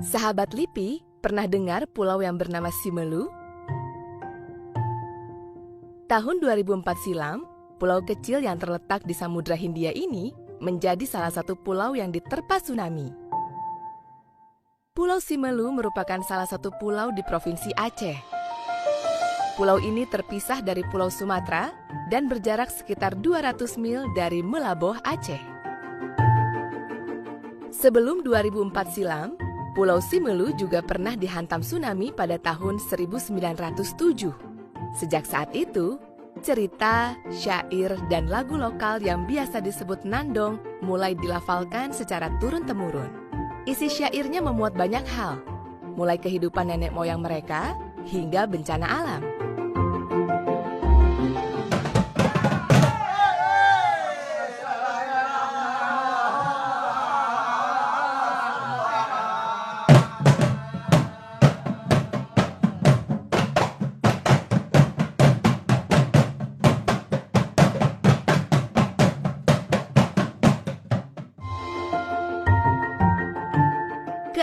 Sahabat LIPI, pernah dengar pulau yang bernama Simelu? Tahun 2004 silam, pulau kecil yang terletak di Samudra Hindia ini menjadi salah satu pulau yang diterpa tsunami. Pulau Simelu merupakan salah satu pulau di Provinsi Aceh. Pulau ini terpisah dari Pulau Sumatera dan berjarak sekitar 200 mil dari Melaboh, Aceh. Sebelum 2004 silam, Pulau Simelu juga pernah dihantam tsunami pada tahun 1907. Sejak saat itu, cerita, syair, dan lagu lokal yang biasa disebut nandong mulai dilafalkan secara turun-temurun. Isi syairnya memuat banyak hal, mulai kehidupan nenek moyang mereka hingga bencana alam.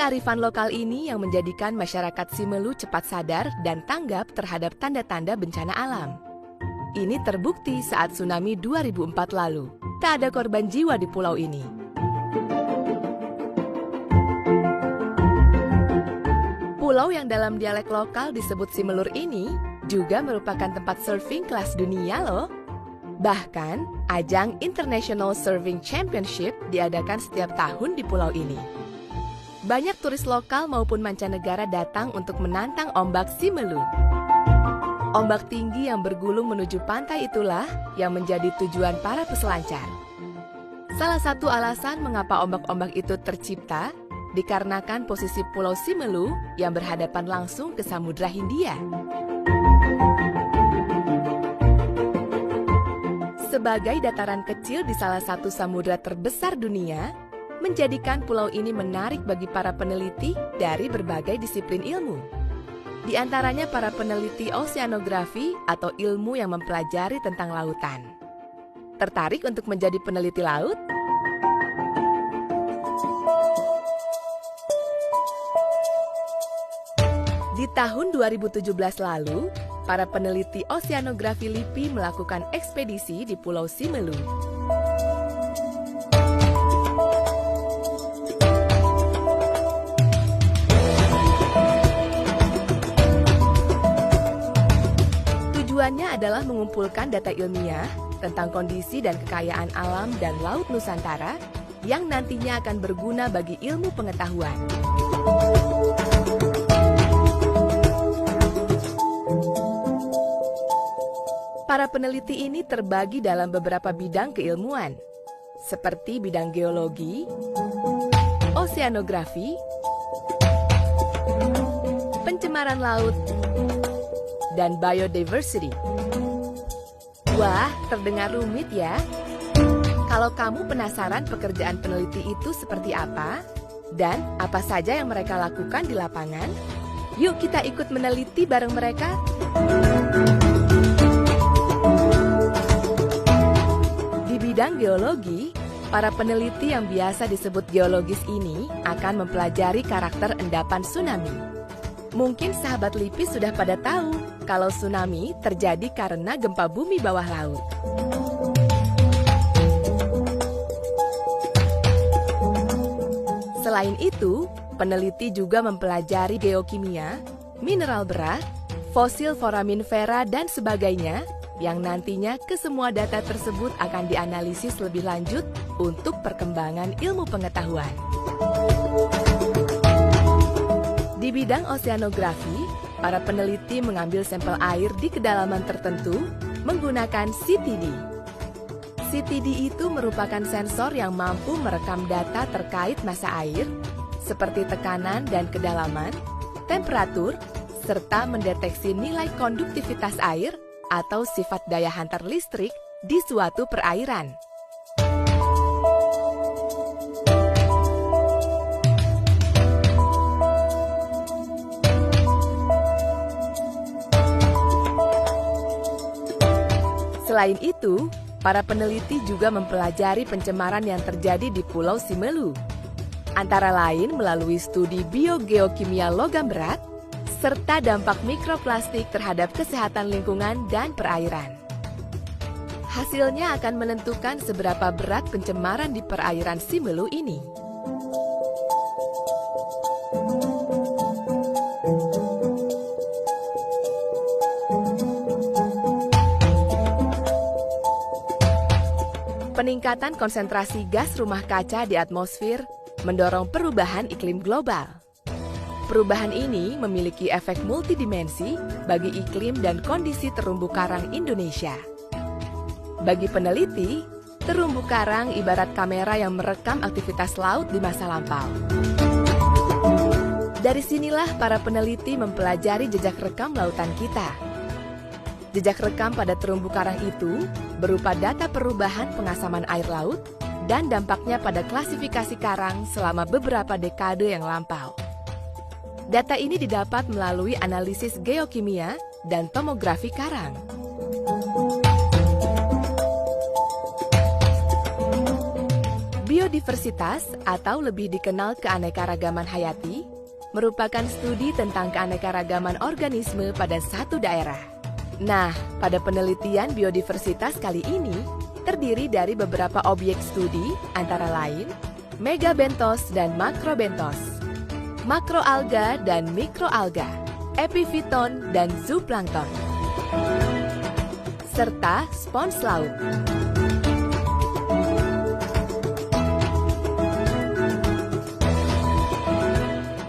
Kearifan lokal ini yang menjadikan masyarakat Simelu cepat sadar dan tanggap terhadap tanda-tanda bencana alam. Ini terbukti saat tsunami 2004 lalu. Tak ada korban jiwa di pulau ini. Pulau yang dalam dialek lokal disebut Simelur ini juga merupakan tempat surfing kelas dunia loh. Bahkan, ajang International Surfing Championship diadakan setiap tahun di pulau ini. Banyak turis lokal maupun mancanegara datang untuk menantang ombak Simelu. Ombak tinggi yang bergulung menuju pantai itulah yang menjadi tujuan para peselancar. Salah satu alasan mengapa ombak-ombak itu tercipta dikarenakan posisi Pulau Simelu yang berhadapan langsung ke Samudra Hindia. Sebagai dataran kecil di salah satu samudra terbesar dunia, menjadikan pulau ini menarik bagi para peneliti dari berbagai disiplin ilmu. Di antaranya para peneliti oseanografi atau ilmu yang mempelajari tentang lautan. Tertarik untuk menjadi peneliti laut? Di tahun 2017 lalu, para peneliti oseanografi LIPI melakukan ekspedisi di Pulau Simelu. Tujuannya adalah mengumpulkan data ilmiah tentang kondisi dan kekayaan alam dan laut Nusantara yang nantinya akan berguna bagi ilmu pengetahuan. Para peneliti ini terbagi dalam beberapa bidang keilmuan, seperti bidang geologi, oseanografi, pencemaran laut, dan biodiversity. Wah, terdengar rumit ya? Kalau kamu penasaran pekerjaan peneliti itu seperti apa, dan apa saja yang mereka lakukan di lapangan, yuk kita ikut meneliti bareng mereka. Di bidang geologi, para peneliti yang biasa disebut geologis ini akan mempelajari karakter endapan tsunami. Mungkin sahabat LIPI sudah pada tahu kalau tsunami terjadi karena gempa bumi bawah laut. Selain itu, peneliti juga mempelajari geokimia, mineral berat, fosil foraminfera, dan sebagainya yang nantinya kesemua data tersebut akan dianalisis lebih lanjut untuk perkembangan ilmu pengetahuan. Di bidang oseanografi, para peneliti mengambil sampel air di kedalaman tertentu menggunakan CTD. CTD itu merupakan sensor yang mampu merekam data terkait massa air, seperti tekanan dan kedalaman, temperatur, serta mendeteksi nilai konduktivitas air atau sifat daya hantar listrik di suatu perairan. Selain itu, para peneliti juga mempelajari pencemaran yang terjadi di Pulau Simelu. antara lain melalui studi biogeokimia logam berat, serta dampak mikroplastik terhadap kesehatan lingkungan dan perairan. Hasilnya akan menentukan seberapa berat pencemaran di perairan Simelu ini. Peningkatan konsentrasi gas rumah kaca di atmosfer mendorong perubahan iklim global. Perubahan ini memiliki efek multidimensi bagi iklim dan kondisi terumbu karang Indonesia. Bagi peneliti, terumbu karang ibarat kamera yang merekam aktivitas laut di masa lampau. Dari sinilah para peneliti mempelajari jejak rekam lautan kita. Jejak rekam pada terumbu karang itu berupa data perubahan pengasaman air laut dan dampaknya pada klasifikasi karang selama beberapa dekade yang lampau. Data ini didapat melalui analisis geokimia dan tomografi karang. Biodiversitas atau lebih dikenal keanekaragaman hayati merupakan studi tentang keanekaragaman organisme pada satu daerah. Nah, pada penelitian biodiversitas kali ini terdiri dari beberapa objek studi antara lain megabentos dan makrobentos, makroalga dan mikroalga, epifiton dan zooplankton, serta spons laut.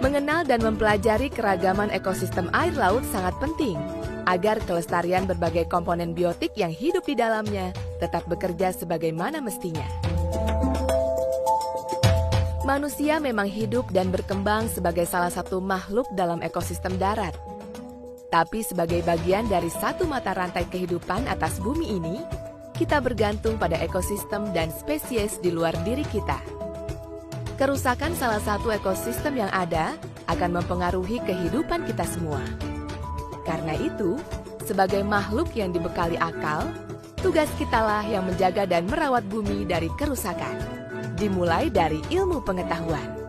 Mengenal dan mempelajari keragaman ekosistem air laut sangat penting agar kelestarian berbagai komponen biotik yang hidup di dalamnya tetap bekerja sebagaimana mestinya. Manusia memang hidup dan berkembang sebagai salah satu makhluk dalam ekosistem darat. Tapi sebagai bagian dari satu mata rantai kehidupan atas bumi ini, kita bergantung pada ekosistem dan spesies di luar diri kita. Kerusakan salah satu ekosistem yang ada akan mempengaruhi kehidupan kita semua. Karena itu, sebagai makhluk yang dibekali akal, tugas kitalah yang menjaga dan merawat bumi dari kerusakan. Dimulai dari ilmu pengetahuan.